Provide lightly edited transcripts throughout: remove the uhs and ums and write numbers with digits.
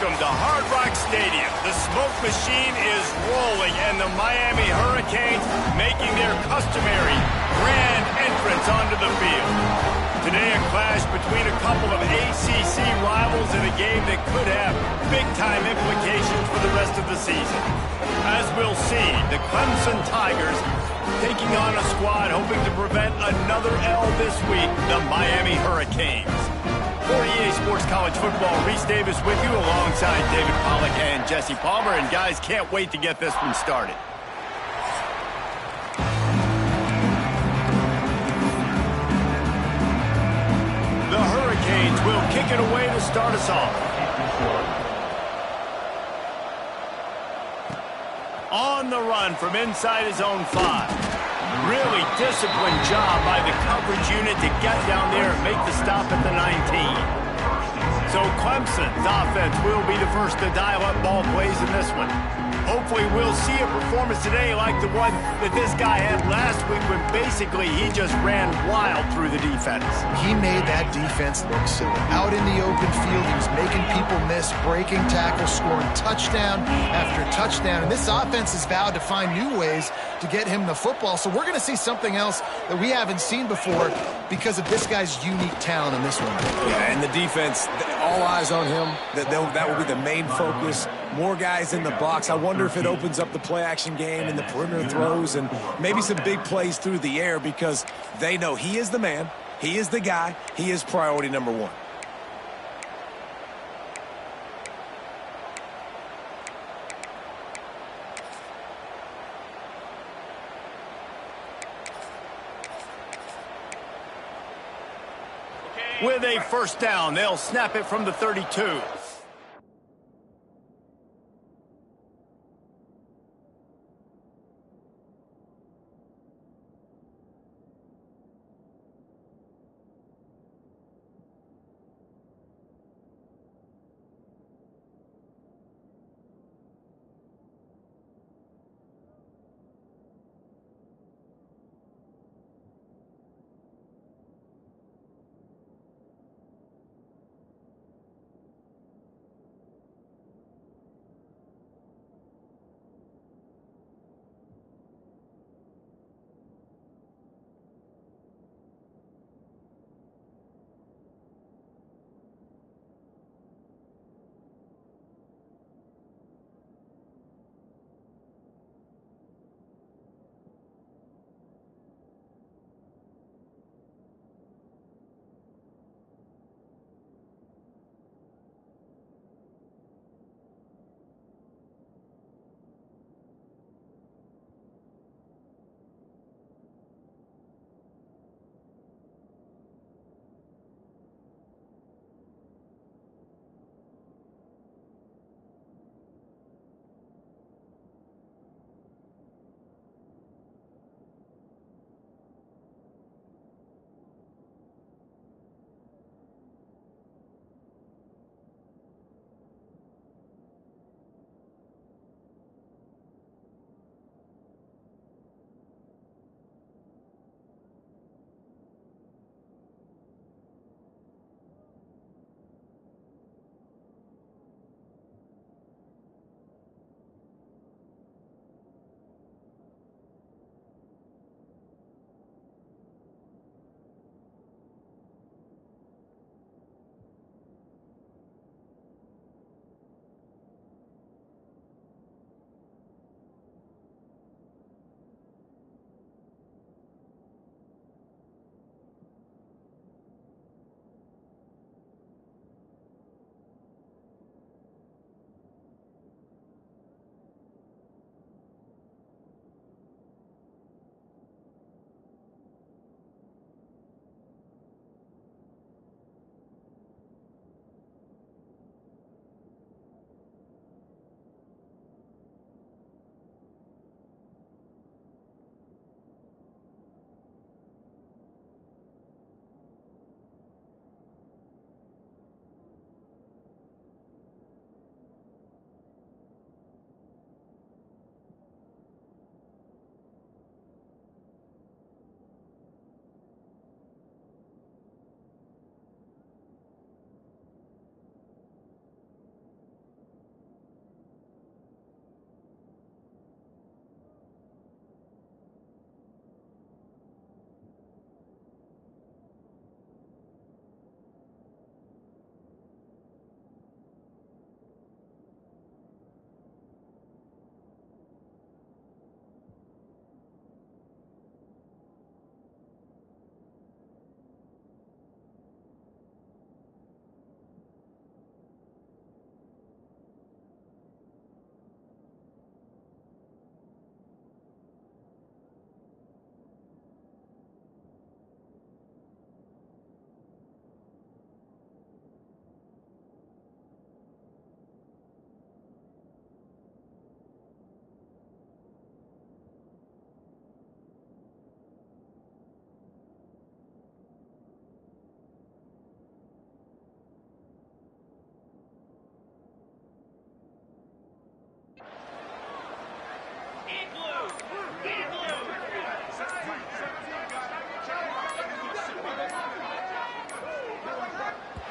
Welcome to Hard Rock Stadium. The smoke machine is rolling, and the Miami Hurricanes making their customary grand entrance onto the field. Today, a clash between a couple of ACC rivals in a game that could have big-time implications for the rest of the season. As we'll see, the Clemson Tigers taking on a squad hoping to prevent another L this week, the Miami Hurricanes. For EA Sports College Football, Reese Davis with you alongside David Pollack and Jesse Palmer. And guys, can't wait to get this one started. The Hurricanes will kick it away to start us off. On the run from inside his own 5. Really disciplined job by the coverage unit to get down there and make the stop at the 19. So Clemson's offense will be the first to dial up ball plays in this one. Hopefully we'll see a performance today like the one that this guy had last week when basically he just ran wild through the defense. He made that defense look silly. Out in the open field, he was making people miss, breaking tackles, scoring touchdown after touchdown. And this offense has vowed to find new ways to get him the football. So we're going to see something else that we haven't seen before because of this guy's unique talent in this one. Yeah, and the defense, all eyes on him. That will be the main focus. More guys in the box. I wonder if it opens up the play-action game and the perimeter throws and maybe some big plays through the air because they know he is the man, he is the guy, he is priority number 1. With a first down, they'll snap it from the 32.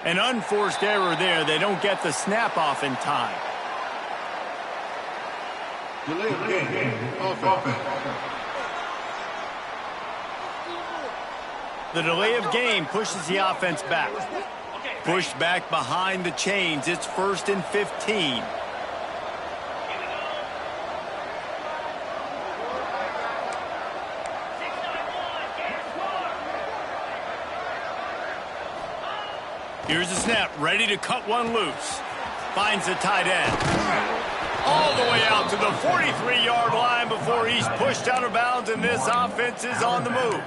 An unforced error there. They don't get the snap off in time. Delay of game. Offense. The delay of game pushes the offense back. Pushed back behind the chains. It's 1st and 15. Here's the snap, ready to cut one loose. Finds the tight end. All the way out to the 43-yard line before he's pushed out of bounds, and this offense is on the move.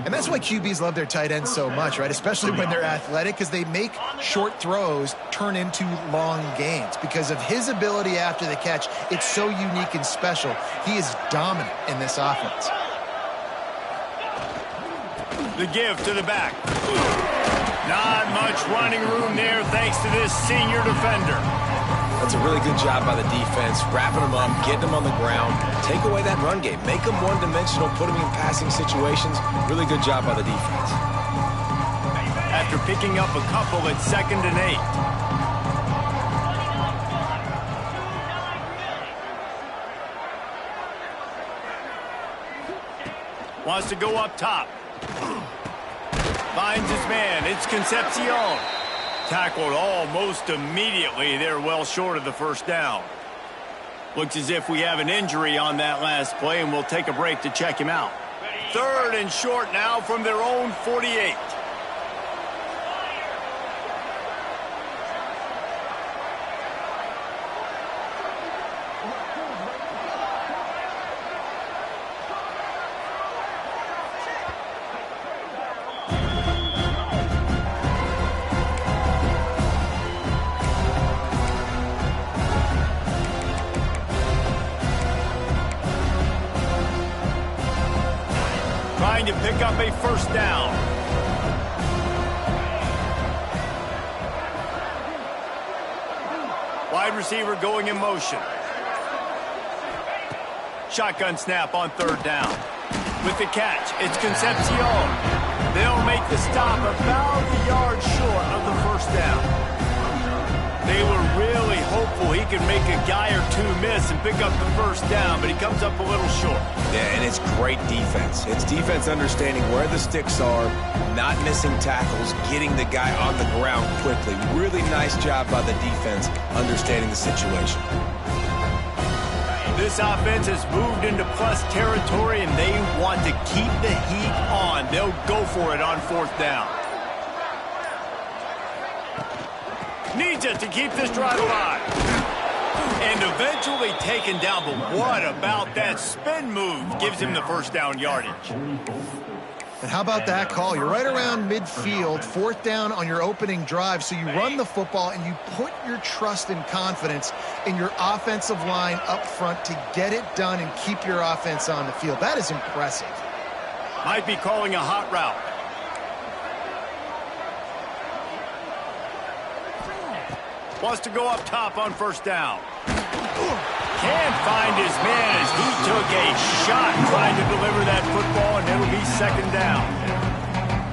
And that's why QBs love their tight ends so much, right? Especially when they're athletic, because they make short throws turn into long gains. Because of his ability after the catch, it's so unique and special. He is dominant in this offense. The give to the back. Not much running room there thanks to this senior defender. That's a really good job by the defense, wrapping them up, getting them on the ground, take away that run game, make them one-dimensional, put them in passing situations. Really good job by the defense. After picking up a couple at 2nd and 8. Wants to go up top. Finds his man. It's Concepcion. Tackled almost immediately. They're well short of the first down. Looks as if we have an injury on that last play, and we'll take a break to check him out. 3rd and short now from their own 48. Trying to pick up a first down. Wide receiver going in motion. Shotgun snap on 3rd down. With the catch, it's Concepcion. They'll make the stop about the yard short of the first down. They were really hopeful he could make a guy or two miss and pick up the first down, but he comes up a little short. Yeah, and it's great defense. It's defense understanding where the sticks are, not missing tackles, getting the guy on the ground quickly. Really nice job by the defense understanding the situation. This offense has moved into plus territory, and they want to keep the heat on. They'll go for it on 4th down. Needs it to keep this drive alive. And eventually taken down, but what about that spin move? Gives him the first down yardage. And how about that call? You're right around midfield, 4th down on your opening drive, so you run the football and you put your trust and confidence in your offensive line up front to get it done and keep your offense on the field. That is impressive. Might be calling a hot route. Wants to go up top on 1st down. Can't find his man as he took a shot trying to deliver that football, and it'll be 2nd down.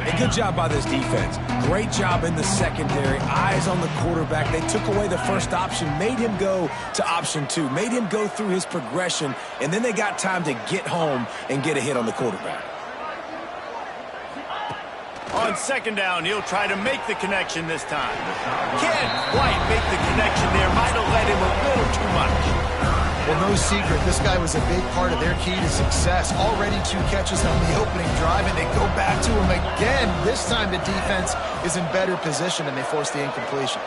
A good job by this defense. Great job in the secondary. Eyes on the quarterback. They took away the first option, made him go to option 2, made him go through his progression, and then they got time to get home and get a hit on the quarterback. On 2nd down, he'll try to make the connection this time. Can't quite make the connection there. Might have led him a little too much. Well, no secret, this guy was a big part of their key to success. Already 2 catches on the opening drive, and they go back to him again. This time the defense is in better position, and they force the incompletion.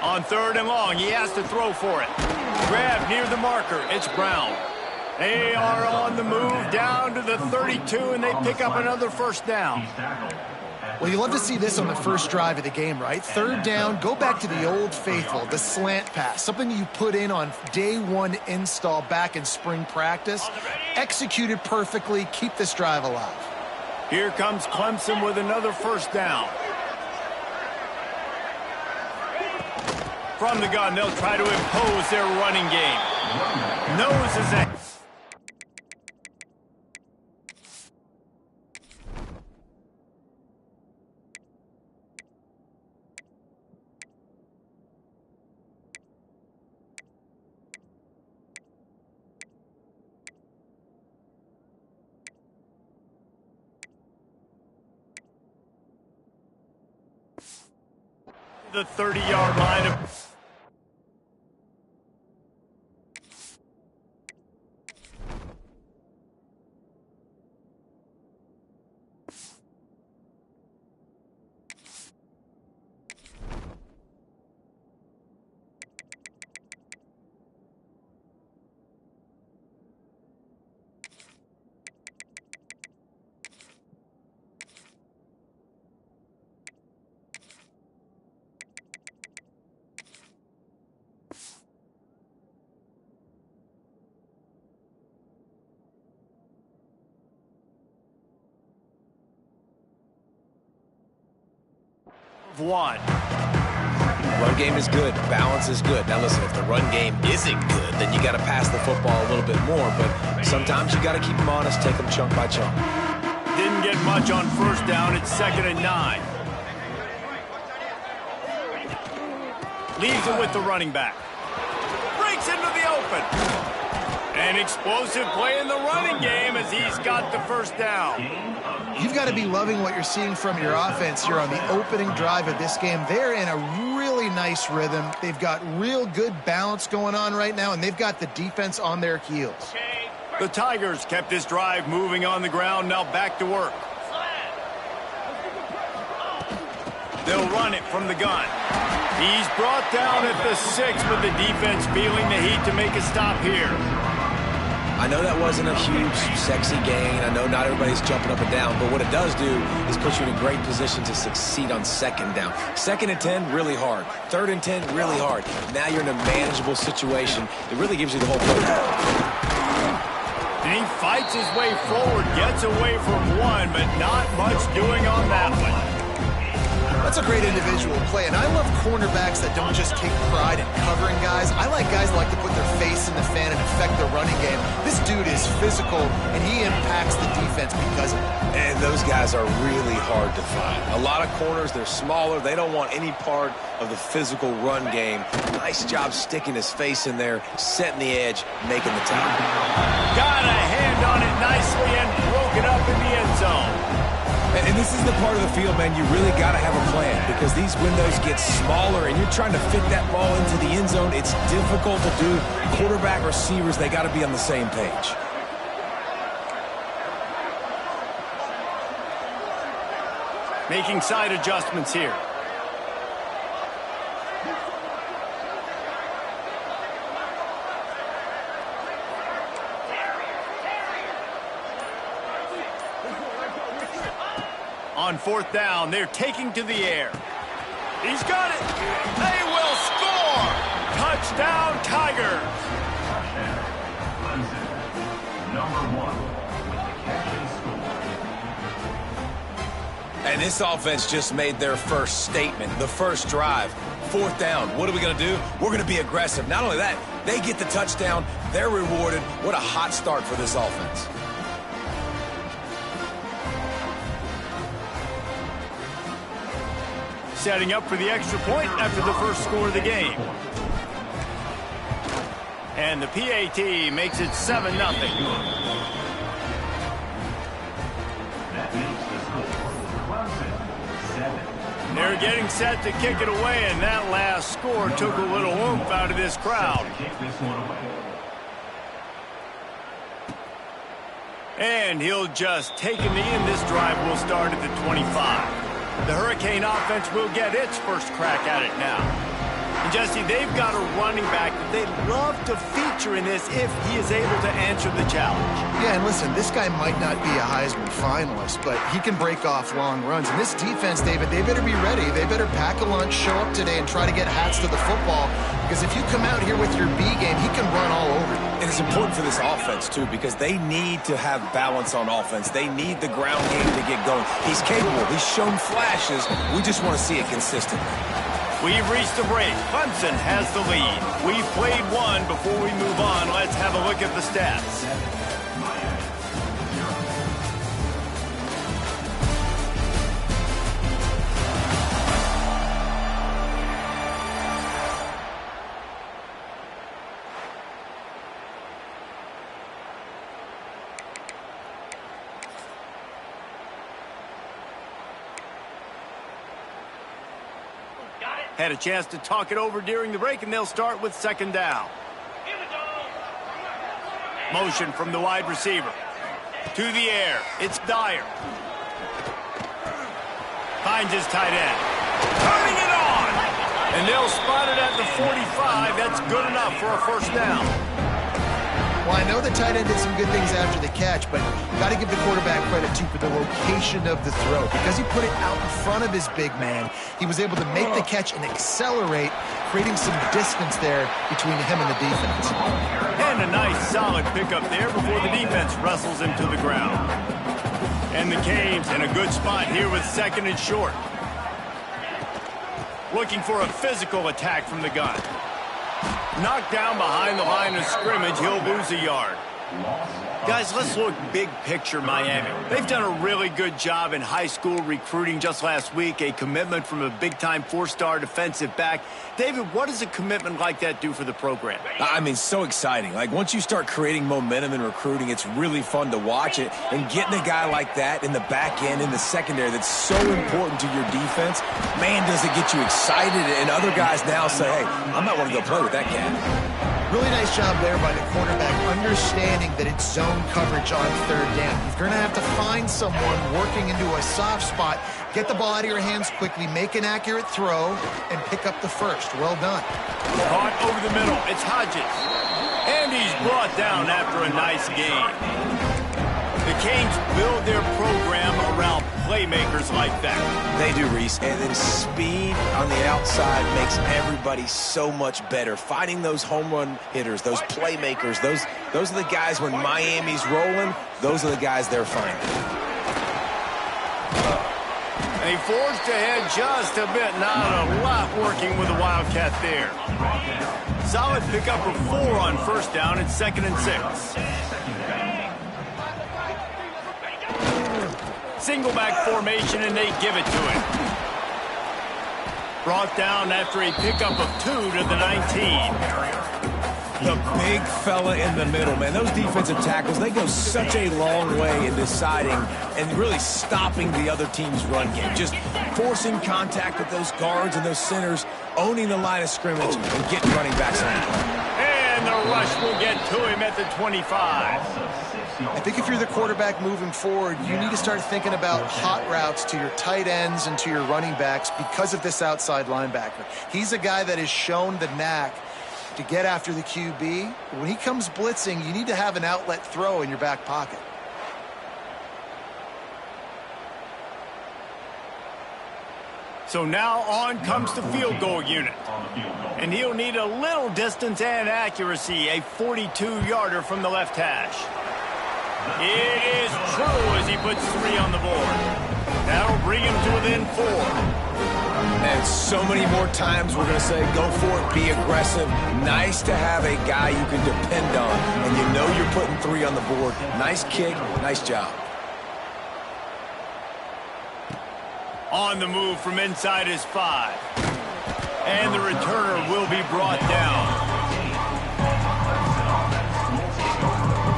On 3rd and long, he has to throw for it. Grab near the marker. It's Brown. They are on the move down to the 32, and they pick up another first down. Well, you love to see this on the first drive of the game, right? 3rd down, go back to the old faithful, the slant pass, something you put in on day 1 install back in spring practice. Executed perfectly, keep this drive alive. Here comes Clemson with another first down. From the gun, they'll try to impose their running game. Noses ahead. The 30-yard line of... one. Run game is good. Balance is good. Now listen, if the run game isn't good, then you got to pass the football a little bit more. But sometimes you got to keep them honest, take them chunk by chunk. Didn't get much on first down. It's 2nd and 9. Leaves it with the running back. Breaks into the open. An explosive play in the running game as he's got the first down. You've got to be loving what you're seeing from your offense here on the opening drive of this game. They're in a really nice rhythm. They've got real good balance going on right now, and they've got the defense on their heels. The Tigers kept this drive moving on the ground. Now back to work. They'll run it from the gun. He's brought down at the 6, but the defense feeling the heat to make a stop here. I know that wasn't a huge, sexy gain. I know not everybody's jumping up and down, but what it does do is put you in a great position to succeed on 2nd down. 2nd and 10, really hard. 3rd and 10, really hard. Now you're in a manageable situation. It really gives you the whole playbook. And he fights his way forward, gets away from one, but not much doing on that one. That's a great individual play, and I love cornerbacks that don't just take pride in covering guys. I like guys that like to put their face in the fan and affect the running game. This dude is physical, and he impacts the defense because of it. And those guys are really hard to find. A lot of corners, they're smaller. They don't want any part of the physical run game. Nice job sticking his face in there, setting the edge, making the tackle. Got a hand on it nicely and broke it up in the end zone. And this is the part of the field, man, you really got to have a plan because these windows get smaller and you're trying to fit that ball into the end zone. It's difficult to do. Quarterback, receivers, they got to be on the same page. Making side adjustments here. On 4th down, they're taking to the air. He's got it. They will score. Touchdown, Tigers. Number 1 with the catch and score. And this offense just made their first statement, the first drive. 4th down. What are we going to do? We're going to be aggressive. Not only that, they get the touchdown. They're rewarded. What a hot start for this offense. Setting up for the extra point after the first score of the game. And the PAT makes it 7-0. That makes the score Clemson 7. They're getting set to kick it away, and that last score took a little oomph out of this crowd. And he'll just take him in. This drive will start at the 25. The Hurricane offense will get its first crack at it now. And Jesse, they've got a running back that they'd love to feature in this if he is able to answer the challenge. Yeah, and listen, this guy might not be a Heisman finalist, but he can break off long runs. And this defense, David, they better be ready. They better pack a lunch, show up today, and try to get hats to the football. Because if you come out here with your B game, he can run all over you. And it's important for this offense, too, because they need to have balance on offense. They need the ground game to get going. He's capable. He's shown flashes. We just want to see it consistently. We've reached the break. Clemson has the lead. We've played one. Before we move on, let's have a look at the stats. Had a chance to talk it over during the break, and they'll start with second down. Motion from the wide receiver. To the air. It's Dyer. Finds his tight end. Turning it on! And they'll spot it at the 45. That's good enough for a first down. Well, I know the tight end did some good things after the catch, but got to give the quarterback credit, too, for the location of the throw. Because he put it out in front of his big man, he was able to make the catch and accelerate, creating some distance there between him and the defense. And a nice, solid pickup there before the defense wrestles him to the ground. And the Canes in a good spot here with second and short. Looking for a physical attack from the gun. Knocked down behind the line of scrimmage, he'll lose a yard. Guys, let's look big picture Miami. They've done a really good job in high school recruiting just last week, a commitment from a big-time four-star defensive back. David, what does a commitment like that do for the program? I mean, so exciting. Like, once you start creating momentum in recruiting, it's really fun to watch it. And getting a guy like that in the back end, in the secondary, that's so important to your defense, man, does it get you excited. And other guys now say, hey, I might want to go play with that cat. Really nice job there by the quarterback, understanding that it's zone coverage on third down. You're going to have to find someone working into a soft spot, get the ball out of your hands quickly, make an accurate throw, and pick up the first. Well done. Caught over the middle. It's Hodges. And he's brought down after a nice gain. The Canes build their program around playmakers like that. They do, Reese. And then speed on the outside makes everybody so much better. Finding those home run hitters, those playmakers, those are the guys when Miami's rolling, those are the guys they're finding. They forged ahead just a bit. Not a lot working with the Wildcat there. Solid pickup of 4 on first down. It's 2nd and 6. Single back formation, and they give it to him. Brought down after a pickup of 2 to the 19. The big fella in the middle, man. Those defensive tackles, they go such a long way in deciding and really stopping the other team's run game. Just forcing contact with those guards and those centers, owning the line of scrimmage, and getting running backs on the play. And the rush will get to him at the 25. I think if you're the quarterback moving forward, you need to start thinking about hot routes to your tight ends and to your running backs because of this outside linebacker. He's a guy that has shown the knack to get after the QB. When he comes blitzing, you need to have an outlet throw in your back pocket. So now on comes the field goal unit. And he'll need a little distance and accuracy, a 42-yarder from the left hash. It is true as he puts 3 on the board. That'll bring him to within 4. And so many more times we're going to say, go for it, be aggressive. Nice to have a guy you can depend on, and you know you're putting 3 on the board. Nice kick, nice job. On the move from inside his 5. And the returner will be brought down.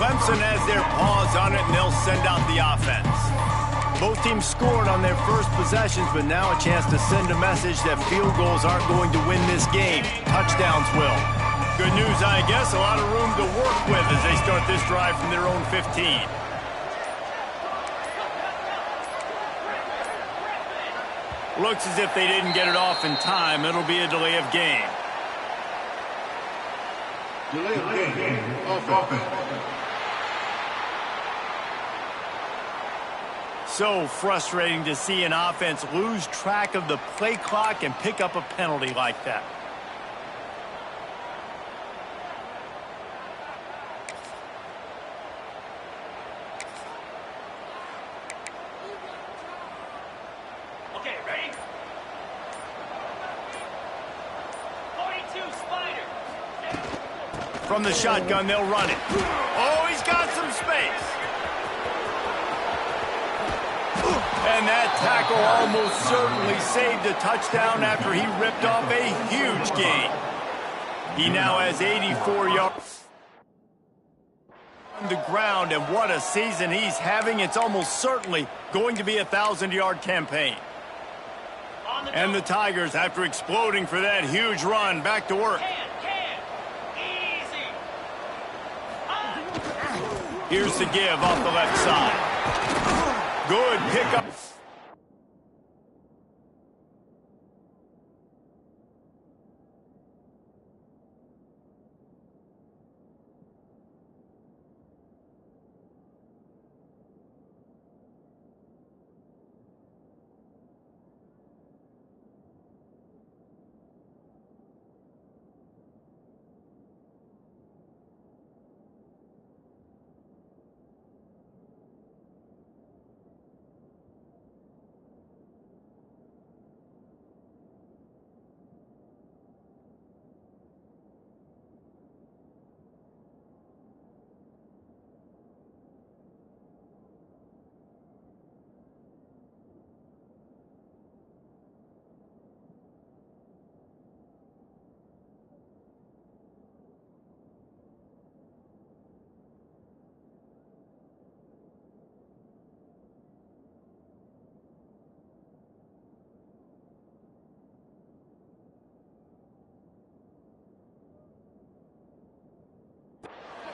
Clemson has their paws on it, and they'll send out the offense. Both teams scored on their first possessions, but now a chance to send a message that field goals aren't going to win this game. Touchdowns will. Good news, I guess, a lot of room to work with as they start this drive from their own 15. Looks as if they didn't get it off in time. It'll be a delay of game. Delay of game. Offense. So frustrating to see an offense lose track of the play clock and pick up a penalty like that. From the shotgun, they'll run it. Oh, he's got some space. And that tackle almost certainly saved a touchdown after he ripped off a huge gain. He now has 84 yards on the ground, and what a season he's having. It's almost certainly going to be a 1,000-yard campaign. And the Tigers, after exploding for that huge run, back to work. Here's the give off the left side. Good pickup.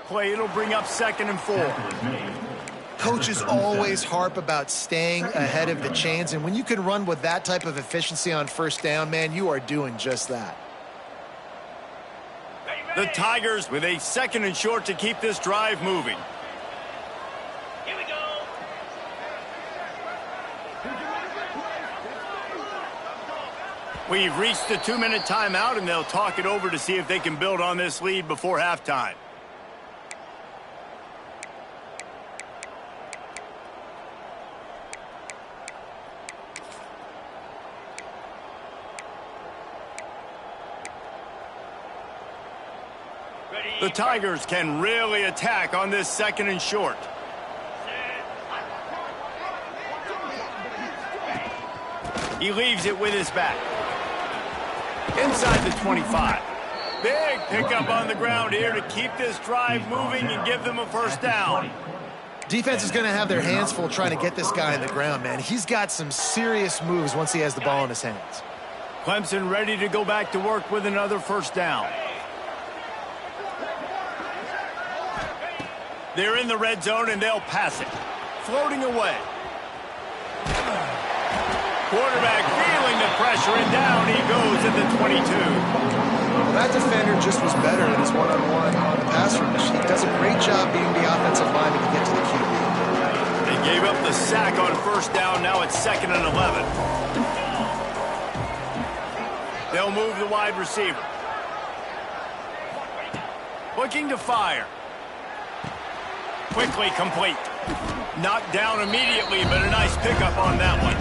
Play, it'll bring up 2nd and 4. Coaches always harp about staying ahead of the chains, and when you can run with that type of efficiency on 1st down, man, you are doing just that. The Tigers with a 2nd and short to keep this drive moving. Here we go. We've reached the 2-minute timeout, and they'll talk it over to see if they can build on this lead before halftime. The Tigers can really attack on this 2nd and short. He leaves it with his back. Inside the 25. Big pickup on the ground here to keep this drive moving and give them a 1st down. Defense is going to have their hands full trying to get this guy on the ground, man. He's got some serious moves once he has the ball in his hands. Clemson ready to go back to work with another 1st down. They're in the red zone, and they'll pass it. Floating away. Quarterback feeling the pressure, and down he goes at the 22. Well, that defender just was better in his one-on-one on the pass rush. He does a great job being the offensive lineman to get to the QB. They gave up the sack on 1st down. Now it's 2nd and 11. They'll move the wide receiver. Looking to fire. Quickly complete. Knocked down immediately, but a nice pickup on that one.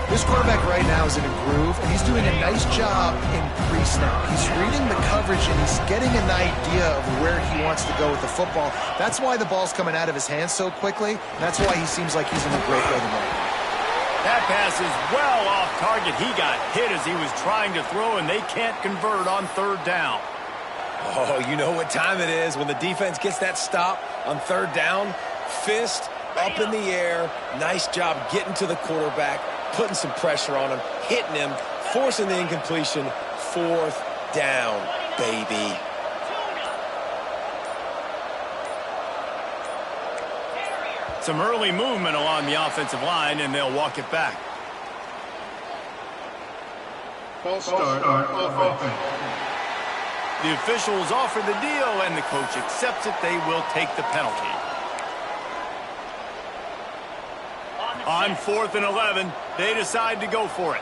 This quarterback right now is in a groove, and he's doing a nice job in pre-snap. He's reading the coverage, and he's getting an idea of where he wants to go with the football. That's why the ball's coming out of his hands so quickly, and that's why he seems like he's in a great rhythm right now. That pass is well off target. He got hit as he was trying to throw, and they can't convert on 3rd down. Oh, you know what time it is when the defense gets that stop on 3rd down. Fist up in the air. Nice job getting to the quarterback, putting some pressure on him, hitting him, forcing the incompletion. 4th down, baby. Some early movement along the offensive line, and they'll walk it back. False start on offense. The officials offer the deal, and the coach accepts it. They will take the penalty. On 4th and 11, they decide to go for it.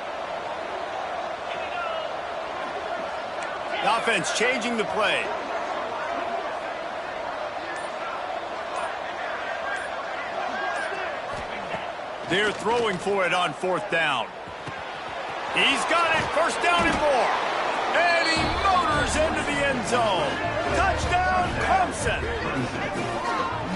The offense changing the play. They're throwing for it on 4th down. He's got it. 1st down and more. And he motors into the end zone. Touchdown. Wilson.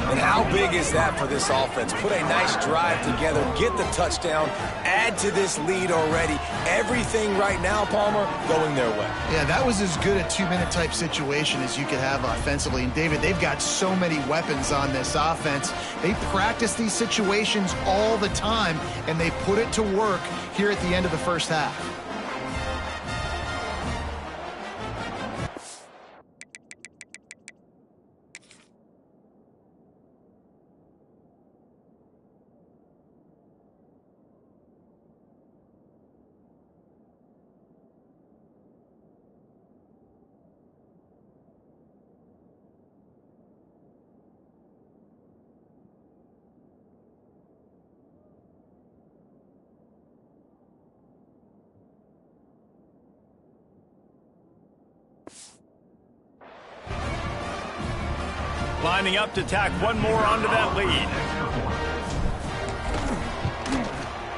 And how big is that for this offense? Put a nice drive together, get the touchdown, add to this lead already. Everything right now, Palmer, going their way. Yeah, that was as good a two-minute type situation as you could have offensively. And, David, they've got so many weapons on this offense. They practice these situations all the time, and they put it to work here at the end of the first half. Lining up to tack one more onto that lead.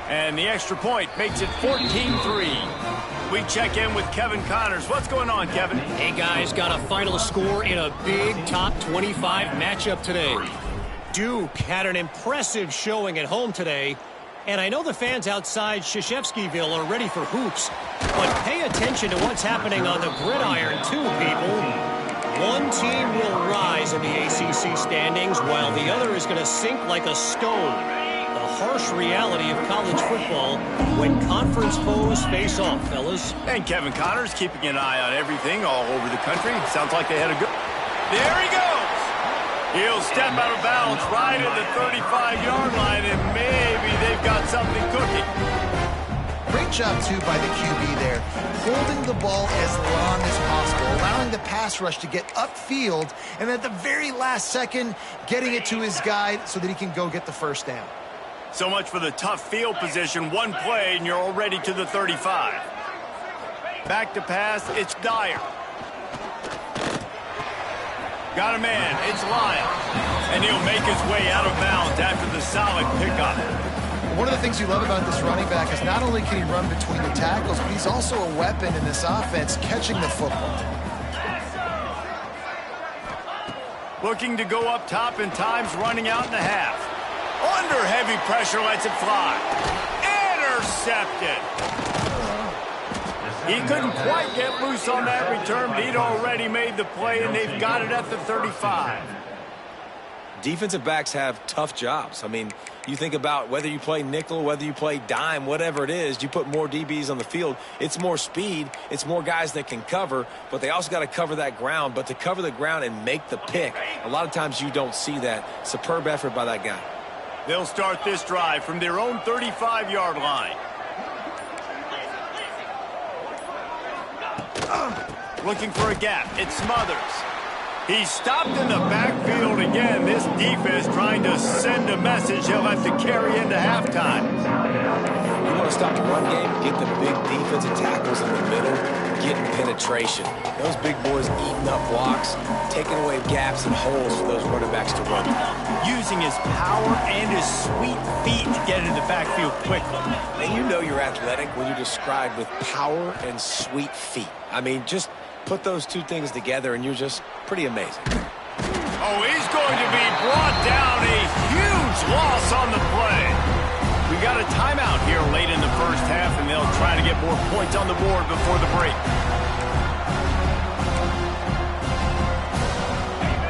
And the extra point makes it 14-3. We check in with Kevin Connors. What's going on, Kevin? Hey, guys, got a final score in a big top 25 matchup today. Duke had an impressive showing at home today, and I know the fans outside Krzyzewskiville are ready for hoops, but pay attention to what's happening on the gridiron, too, people. One team will rise in the ACC standings while the other is going to sink like a stone. The harsh reality of college football when conference foes face off, fellas. And Kevin Connors keeping an eye on everything all over the country. Sounds like they had a good... There he goes! He'll step out of bounds right at the 35-yard line, and maybe they've got something cooking. Great job, too, by the QB there, holding the ball as long as possible, allowing the pass rush to get upfield, and at the very last second, getting it to his guy so that he can go get the first down. So much for the tough field position. One play, and you're already to the 35. Back to pass, it's Dyer. Got a man, it's Lyles. And he'll make his way out of bounds after the solid pickup. One of the things you love about this running back is not only can he run between the tackles, but he's also a weapon in this offense, catching the football. Looking to go up top, and time's running out in the half. Under heavy pressure, lets it fly. Intercepted. He couldn't quite get loose on that return, but he'd already made the play, and they've got it at the 35. Defensive backs have tough jobs. I mean, you think about whether you play nickel, whether you play dime, whatever it is, you put more DBs on the field. It's more speed. It's more guys that can cover, but they also got to cover that ground. But to cover the ground and make the pick, a lot of times you don't see that. Superb effort by that guy. They'll start this drive from their own 35-yard line. Looking for a gap. It Smothers. He's stopped in the backfield again. This defense trying to send a message he'll have to carry into halftime. You want to stop the run game, get the big defensive tackles in the middle, getting penetration. Those big boys eating up blocks, taking away gaps and holes for those running backs to run. Using his power and his sweet feet to get into the backfield quickly. And you know you're athletic when you're described with power and sweet feet. I mean, just put those two things together and you're just pretty amazing. Oh, he's going to be brought down. A huge loss on the play. We got a timeout here late in the first half, and they'll try to get more points on the board before the break.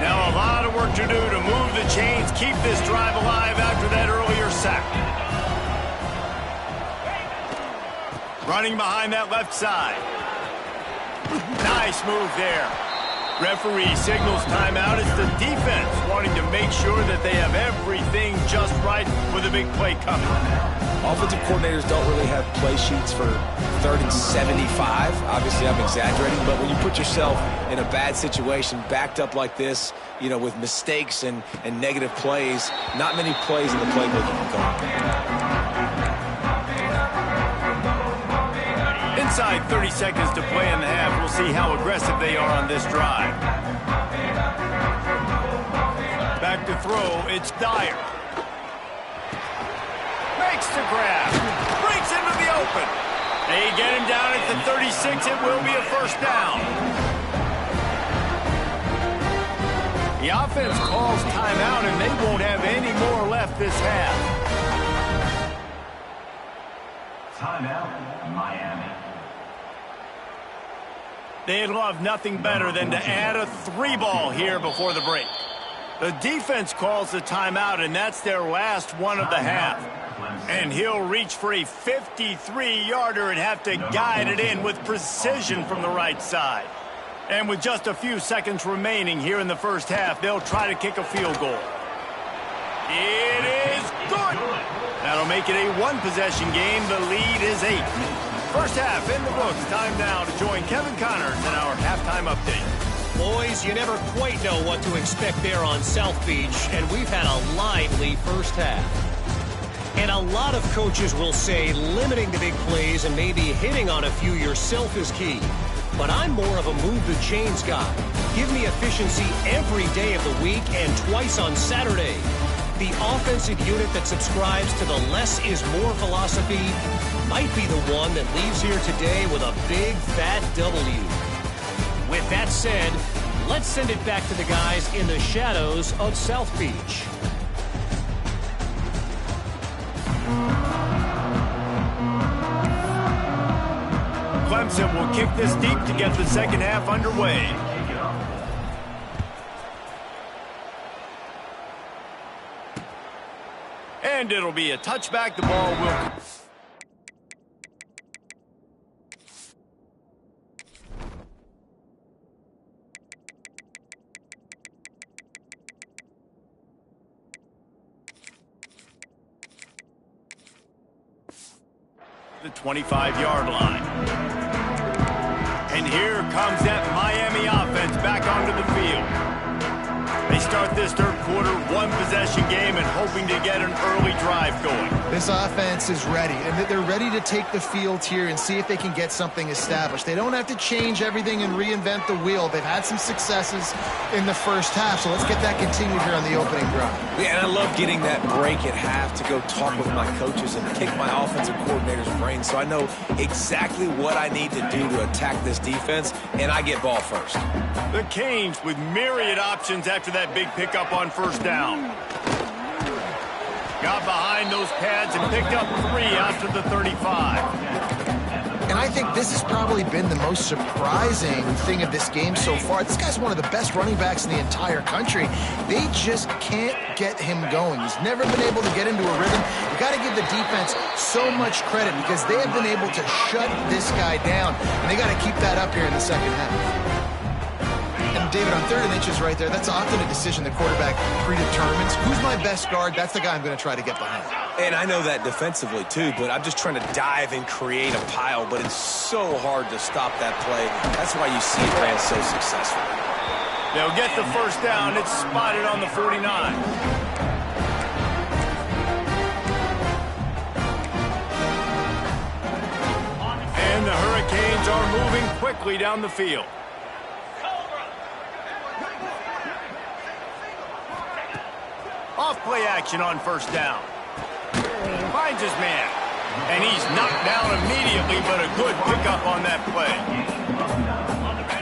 Now a lot of work to do to move the chains, keep this drive alive after that earlier sack. Running behind that left side. Nice move there. Referee signals timeout. It's the defense wanting to make sure that they have everything just right with a big play coming. Offensive coordinators don't really have play sheets for 3rd and 75. Obviously, I'm exaggerating, but when you put yourself in a bad situation, backed up like this, you know, with mistakes and negative plays, not many plays in the playbook you can go. Inside 30 seconds to play in the half. We'll see how aggressive they are on this drive. Back to throw. It's Dyer. Makes the grab. Breaks into the open. They get him down at the 36. It will be a first down. The offense calls timeout, and they won't have any more left this half. Timeout, Miami. They'd love nothing better than to add a 3-ball here before the break. The defense calls the timeout, and that's their last one of the half. And he'll reach for a 53-yarder and have to guide it in with precision from the right side. And with just a few seconds remaining here in the first half, they'll try to kick a field goal. It is good. That'll make it a one-possession game. The lead is 8. First half in the books. Time now to join Kevin Connors in our halftime update. Boys, you never quite know what to expect there on South Beach, and we've had a lively first half. And a lot of coaches will say limiting the big plays and maybe hitting on a few yourself is key. But I'm more of a move the chains guy. Give me efficiency every day of the week and twice on Saturday. The offensive unit that subscribes to the less is more philosophy might be the one that leaves here today with a big fat W. With that said, let's send it back to the guys in the shadows of South Beach. Clemson will kick this deep to get the second half underway. And it'll be a touchback. The ball will... the 25-yard line. And here comes that Miami offense back onto the field. They start this third quarter one-possession game and hoping to get an early drive going. This offense is ready, and they're ready to take the field here and see if they can get something established. They don't have to change everything and reinvent the wheel. They've had some successes in the first half, so let's get that continued here on the opening drive. Yeah, and I love getting that break at half to go talk with my coaches and kick my offensive coordinator's brain so I know exactly what I need to do to attack this defense, and I get ball first. The Canes with myriad options after that big pickup on first down. Got behind those pads and picked up 3 out to the 35. And I think this has probably been the most surprising thing of this game so far. This guy's one of the best running backs in the entire country. They just can't get him going. He's never been able to get into a rhythm. You got to give the defense so much credit because they have been able to shut this guy down, and they got to keep that up here in the second half. And David, on 3rd and inches right there, that's often a decision the quarterback predetermines. Who's my best guard? That's the guy I'm going to try to get behind. And I know that defensively, too, but I'm just trying to dive and create a pile, but it's so hard to stop that play. That's why you see it ran so successful. They'll get the first down. It's spotted on the 49. And the Hurricanes are moving quickly down the field. Off play action on first down. Finds his man. And he's knocked down immediately, but a good pickup on that play.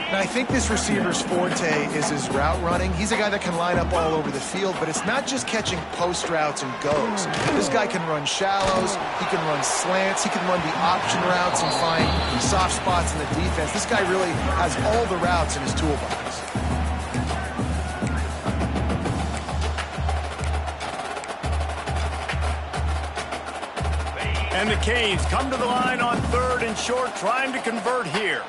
And I think this receiver's forte is his route running. He's a guy that can line up all over the field, but it's not just catching post routes and goes. This guy can run shallows, he can run slants, he can run the option routes and find soft spots in the defense. This guy really has all the routes in his toolbox. And the Canes come to the line on 3rd and short, trying to convert here.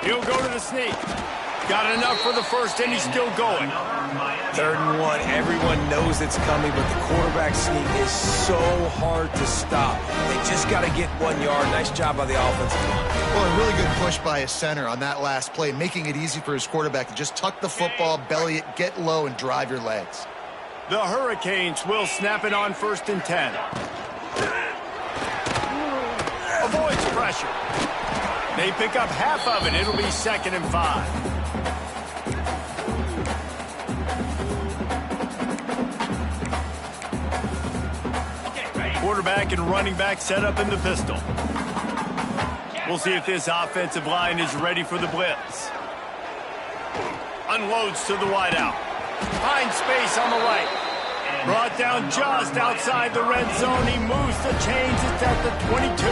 He'll go to the sneak. Got enough for the first, and he's still going. 3rd and 1, everyone knows it's coming, but the quarterback sneak is so hard to stop. They just got to get 1 yard. Nice job by the offensive line. Well, a really good push by his center on that last play, making it easy for his quarterback to just tuck the football, belly it, get low, and drive your legs. The Hurricanes will snap it on 1st and 10. Avoids pressure. They pick up half of it. It'll be 2nd and 5. Quarterback and running back set up in the pistol. We'll see if this offensive line is ready for the blitz. Unloads to the wideout. Finds space on the right. Brought down just outside the red zone. He moves the chains. It's at the 22.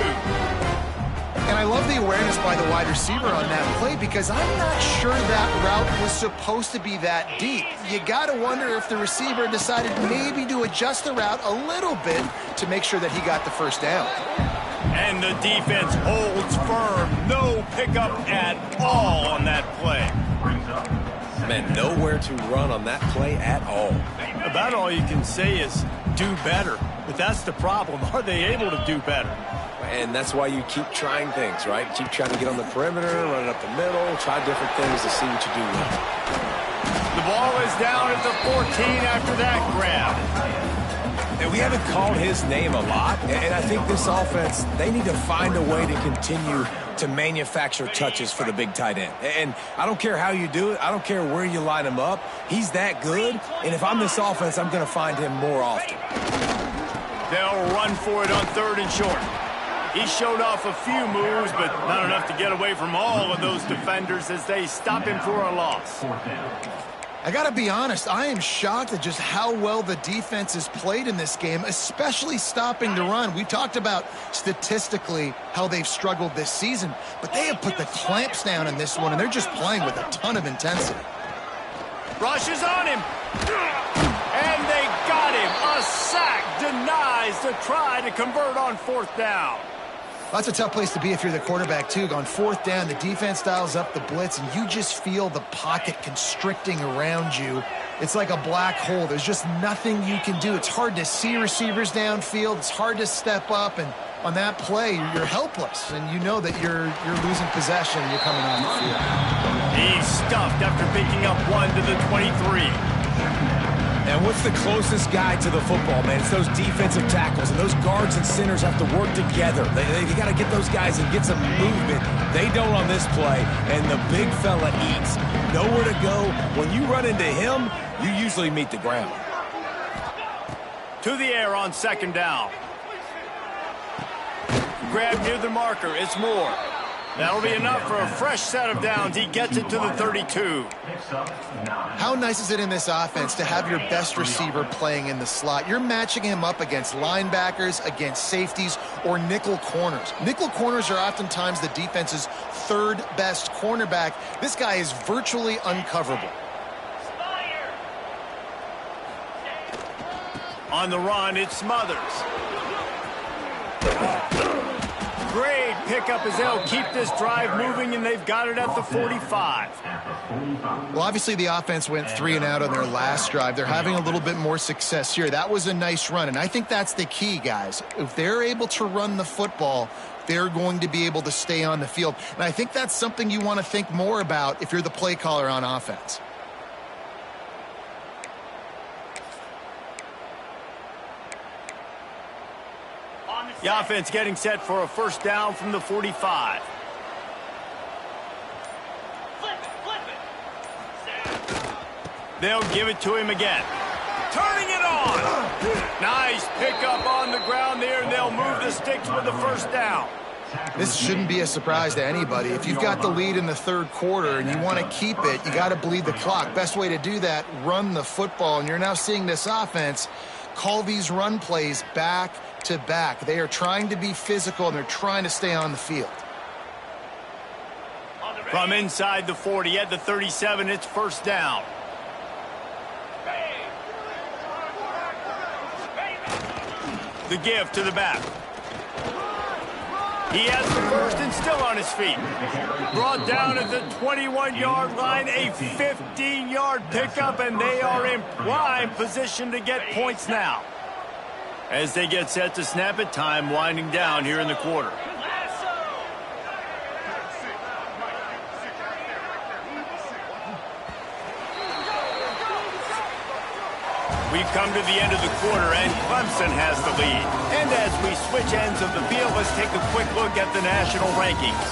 And I love the awareness by the wide receiver on that play because I'm not sure that route was supposed to be that deep. You got to wonder if the receiver decided maybe to adjust the route a little bit to make sure that he got the first down. And the defense holds firm. No pickup at all on that play. Man, nowhere to run on that play at all. About all you can say is do better. But that's the problem. Are they able to do better? And that's why you keep trying things, right? Keep trying to get on the perimeter, run it up the middle, try different things to see what you do with it. The ball is down at the 14 after that grab. And we haven't called his name a lot, and I think this offense, they need to find a way to continue to manufacture touches for the big tight end. And I don't care how you do it. I don't care where you line him up. He's that good, and if I'm this offense, I'm going to find him more often. They'll run for it on 3rd and short. He showed off a few moves, but not enough to get away from all of those defenders as they stop him for a loss. I got to be honest, I am shocked at just how well the defense has played in this game, especially stopping the run. We talked about statistically how they've struggled this season, but they have put the clamps down in this one, and they're just playing with a ton of intensity. Rushes on him. And they got him. A sack denies the try to convert on 4th down. That's a tough place to be if you're the quarterback, too. On 4th down, the defense dials up the blitz, and you just feel the pocket constricting around you. It's like a black hole. There's just nothing you can do. It's hard to see receivers downfield. It's hard to step up, and on that play, you're helpless, and you know that you're losing possession. You're coming on the field. He's stuffed after picking up 1 to the 23. And what's the closest guy to the football, man? It's those defensive tackles, and those guards and centers have to work together. They got to get those guys and get some movement. They don't on this play, and the big fella eats. Nowhere to go. When you run into him, you usually meet the ground. To the air on 2nd down. Grab near the marker. It's Moore. That'll be enough for a fresh set of downs. He gets it to the 32. How nice is it in this offense to have your best receiver playing in the slot? You're matching him up against linebackers, against safeties, or nickel corners. Nickel corners are oftentimes the defense's 3rd best cornerback. This guy is virtually uncoverable. On the run, it's Smothers. Great pickup as they'll keep this drive moving, and they've got it at the 45. Well, obviously the offense went 3 and out on their last drive. They're having a little bit more success here. That was a nice run, and I think that's the key, guys. If they're able to run the football, they're going to be able to stay on the field. And I think that's something you want to think more about if you're the play caller on offense. The offense getting set for a 1st down from the 45. They'll give it to him again. Turning it on. Nice pickup on the ground there, and they'll move the sticks with the 1st down. This shouldn't be a surprise to anybody. If you've got the lead in the 3rd quarter and you want to keep it, you got to bleed the clock. Best way to do that, run the football. And you're now seeing this offense call these run plays back to back. They are trying to be physical, and they're trying to stay on the field. From inside the 40 at the 37, it's 1st down. The give to the back. He has the 1st and still on his feet. Brought down at the 21-yard line, a 15-yard pickup, and they are in prime position to get points now. As they get set to snap it, time winding down here in the quarter. We've come to the end of the quarter, and Clemson has the lead. And as we switch ends of the field, let's take a quick look at the national rankings.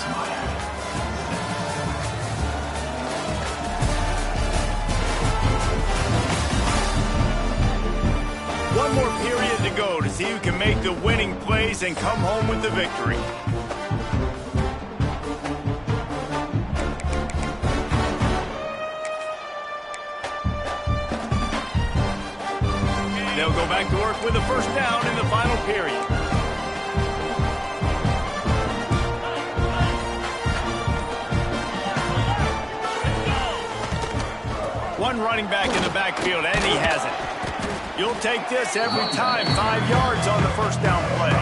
One more period to go to see who can make the winning plays and come home with the victory. back to work with a first down in the final period. One running back in the backfield, and he has it. You'll take this every time. 5 yards on the first down play.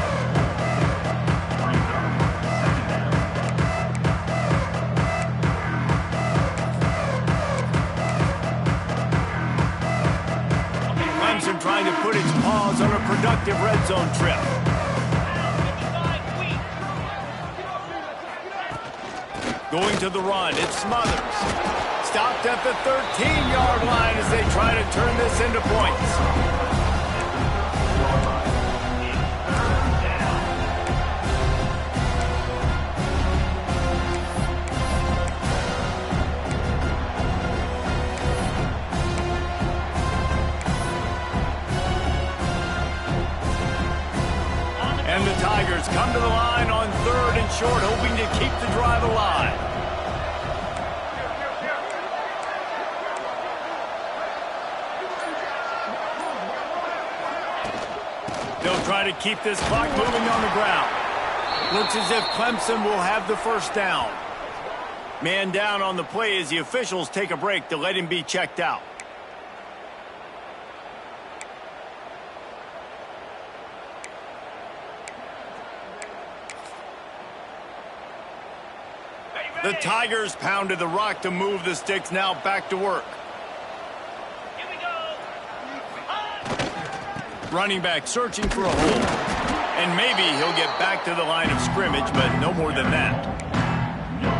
Clemson trying to put its paws on a productive red zone trip. Going to the run, it's Smothers. Stopped at the 13-yard line as they try to turn this into points. And the Tigers come to the line on 3rd and short, hoping to keep the drive alive. They'll try to keep this clock moving on the ground. Looks as if Clemson will have the first down. Man down on the play as the officials take a break to let him be checked out. The Tigers pounded the rock to move the sticks, now back to work. Running back searching for a hole. And maybe he'll get back to the line of scrimmage, but no more than that.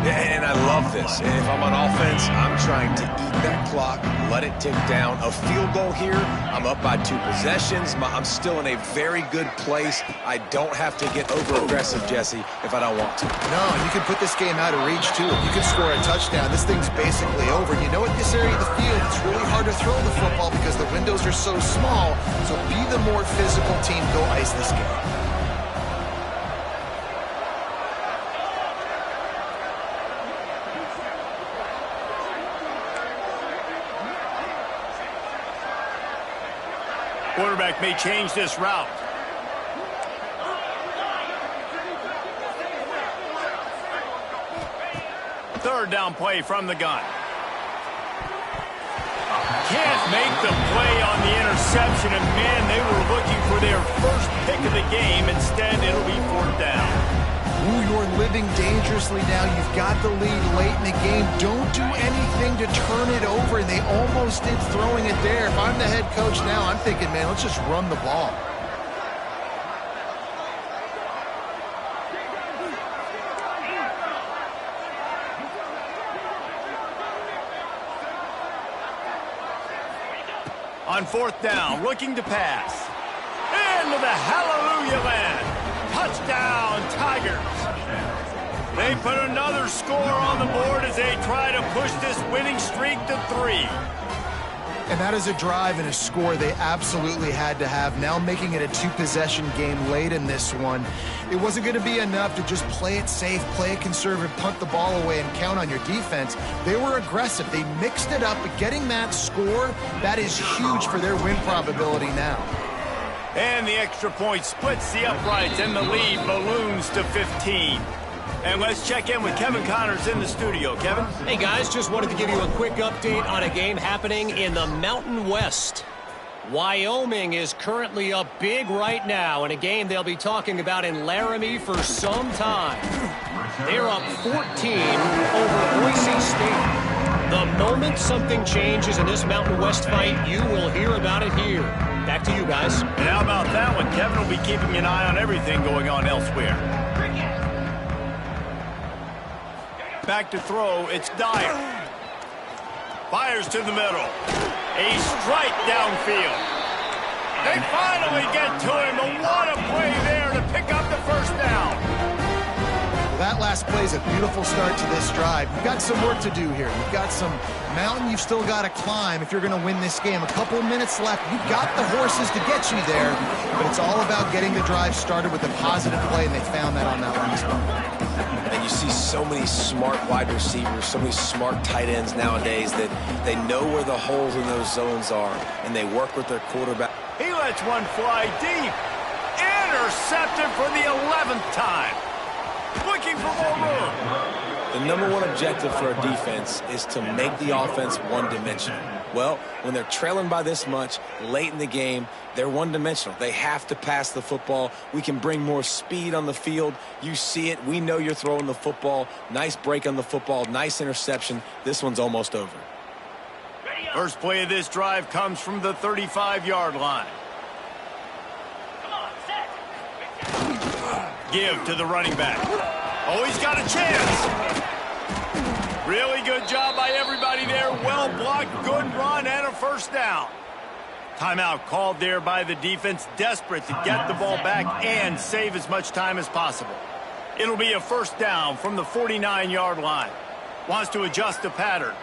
And I love this. If I'm on offense, I'm trying to eat that clock, let it tick down. A field goal here, I'm up by 2 possessions. I'm still in a very good place. I don't have to get over-aggressive, Jesse, if I don't want to. No, you can put this game out of reach, too. If you can score a touchdown, this thing's basically over. You know, at this area of the field, it's really hard to throw the football because the windows are so small. So be the more physical team. Go ice this game. Quarterback may change this route. Third down play from the gun. Can't make the play on the interception, and man, they were looking for their first pick of the game. Instead, it'll be 4th down. Ooh, you're living dangerously now. You've got the lead late in the game. Don't do anything to turn it over, and they almost did throwing it there. If I'm the head coach now, I'm thinking, man, let's just run the ball. On 4th down, looking to pass. Into the hallelujah land. Touchdown, Tigers. They put another score on the board as they try to push this winning streak to 3. And that is a drive and a score they absolutely had to have. Now making it a 2-possession game late in this one. It wasn't going to be enough to just play it safe, play it conservative, punt the ball away, and count on your defense. They were aggressive. They mixed it up, but getting that score, that is huge for their win probability now. And the extra point splits the uprights, and the lead balloons to 15. And let's check in with Kevin Connors in the studio. Kevin? Hey, guys, just wanted to give you a quick update on a game happening in the Mountain West. Wyoming is currently up big right now in a game they'll be talking about in Laramie for some time. They're up 14 over Boise State. The moment something changes in this Mountain West fight, you will hear about it here. Back to you guys. And how about that one? Kevin will be keeping an eye on everything going on elsewhere. Back to throw, it's Dyer. Fires to the middle. A strike downfield. They finally get to him, but what a play there to pick up the first down. That last play is a beautiful start to this drive. You've got some work to do here. You've got some mountain you've still got to climb if you're going to win this game. A couple of minutes left. You've got the horses to get you there, but it's all about getting the drive started with a positive play, and they found that on that last one. And you see so many smart wide receivers, so many smart tight ends nowadays that they know where the holes in those zones are, and they work with their quarterback. He lets one fly deep. Intercepted for the 11th time. Looking for more room. The #1 objective for a defense is to make the offense one-dimensional. Well, when they're trailing by this much late in the game, they're one-dimensional. They have to pass the football. We can bring more speed on the field. You see it. We know you're throwing the football. Nice break on the football. Nice interception. This one's almost over. First play of this drive comes from the 35-yard line. Give to the running back. Oh, he's got a chance. Really good job by everybody there. Well blocked, good run, and a first down. Timeout called there by the defense, desperate to get the ball back and save as much time as possible. It'll be a first down from the 49-yard line. Wants to adjust the pattern.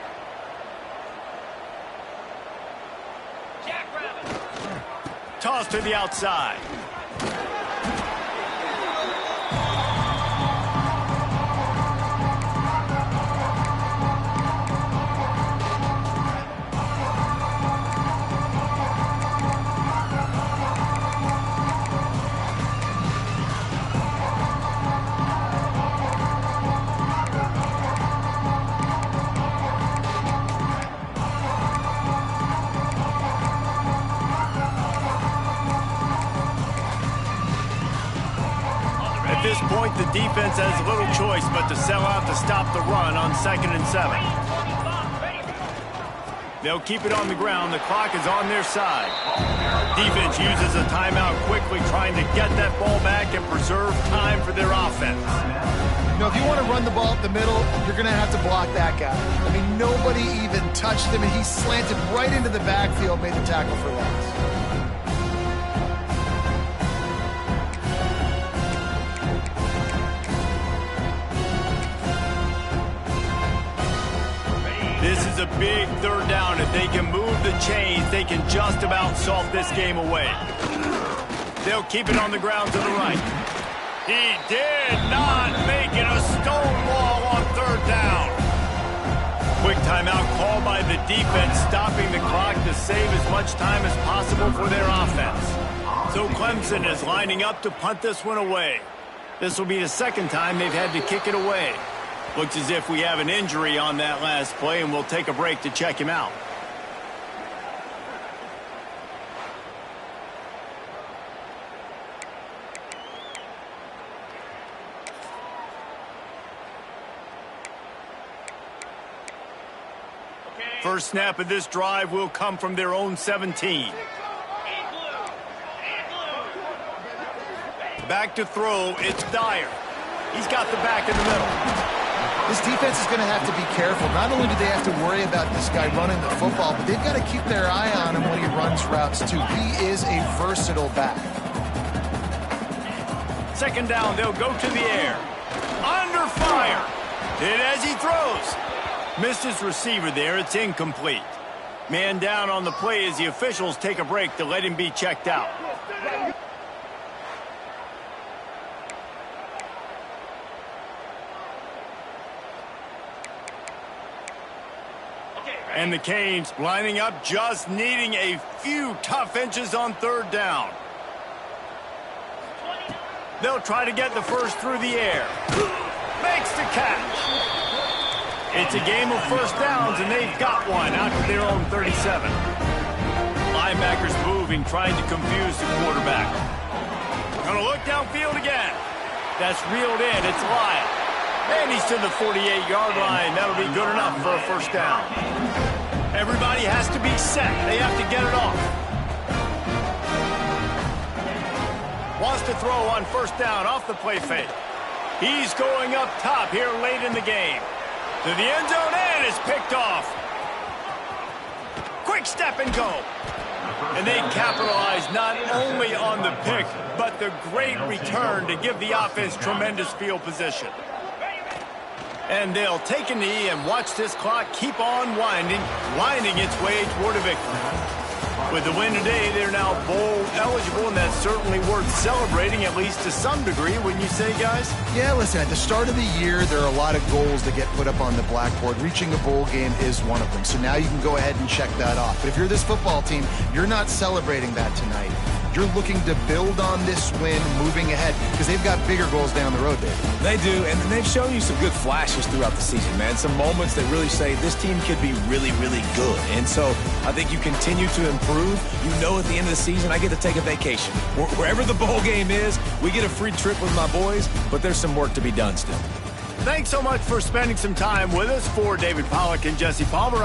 Toss to the outside. At this point, the defense has little choice but to sell out to stop the run on 2nd and 7. They'll keep it on the ground. The clock is on their side. Defense uses a timeout quickly, trying to get that ball back and preserve time for their offense. You know, if you want to run the ball up the middle, you're going to have to block that guy. I mean, nobody even touched him, and he slanted right into the backfield, made the tackle for loss. This is a big third down. If they can move the chains, they can just about solve this game away. They'll keep it on the ground to the right. He did not make it a stonewall on third down. Quick timeout called by the defense, stopping the clock to save as much time as possible for their offense. So Clemson is lining up to punt this one away. This will be the second time they've had to kick it away. Looks as if we have an injury on that last play, and we'll take a break to check him out. First snap of this drive will come from their own 17. Back to throw, it's Dyer. He's got the back in the middle. This defense is going to have to be careful. Not only do they have to worry about this guy running the football, but they've got to keep their eye on him when he runs routes, too. He is a versatile back. Second down, they'll go to the air. Under fire. Hit as he throws. Missed his receiver there. It's incomplete. Man down on the play as the officials take a break to let him be checked out. And the Canes lining up, just needing a few tough inches on third down. They'll try to get the first through the air. Makes the catch. It's a game of first downs, and they've got one out to their own 37. Linebackers moving, trying to confuse the quarterback. Gonna look downfield again. That's reeled in. It's Lyle. And he's to the 48-yard line. That'll be good enough for a first down. Everybody has to be set. They have to get it off. Wants to throw on first down off the play fake. He's going up top here late in the game. To the end zone and is picked off. Quick step and go. And they capitalize not only on the pick, but the great return to give the offense tremendous field position. And they'll take a knee and watch this clock keep on winding its way toward a victory. With the win today, they're now bowl eligible, and that's certainly worth celebrating, at least to some degree, wouldn't you say, guys? Yeah, listen, at the start of the year, there are a lot of goals that get put up on the blackboard. Reaching a bowl game is one of them. So now you can go ahead and check that off. But if you're this football team, you're not celebrating that tonight. You're looking to build on this win moving ahead because they've got bigger goals down the road, David. They do, and they've shown you some good flashes throughout the season, man. Some moments that really say this team could be really, really good. And so I think you continue to improve. You know at the end of the season, I get to take a vacation. Wherever the bowl game is, we get a free trip with my boys, but there's some work to be done still. Thanks so much for spending some time with us. For David Pollack and Jesse Palmer,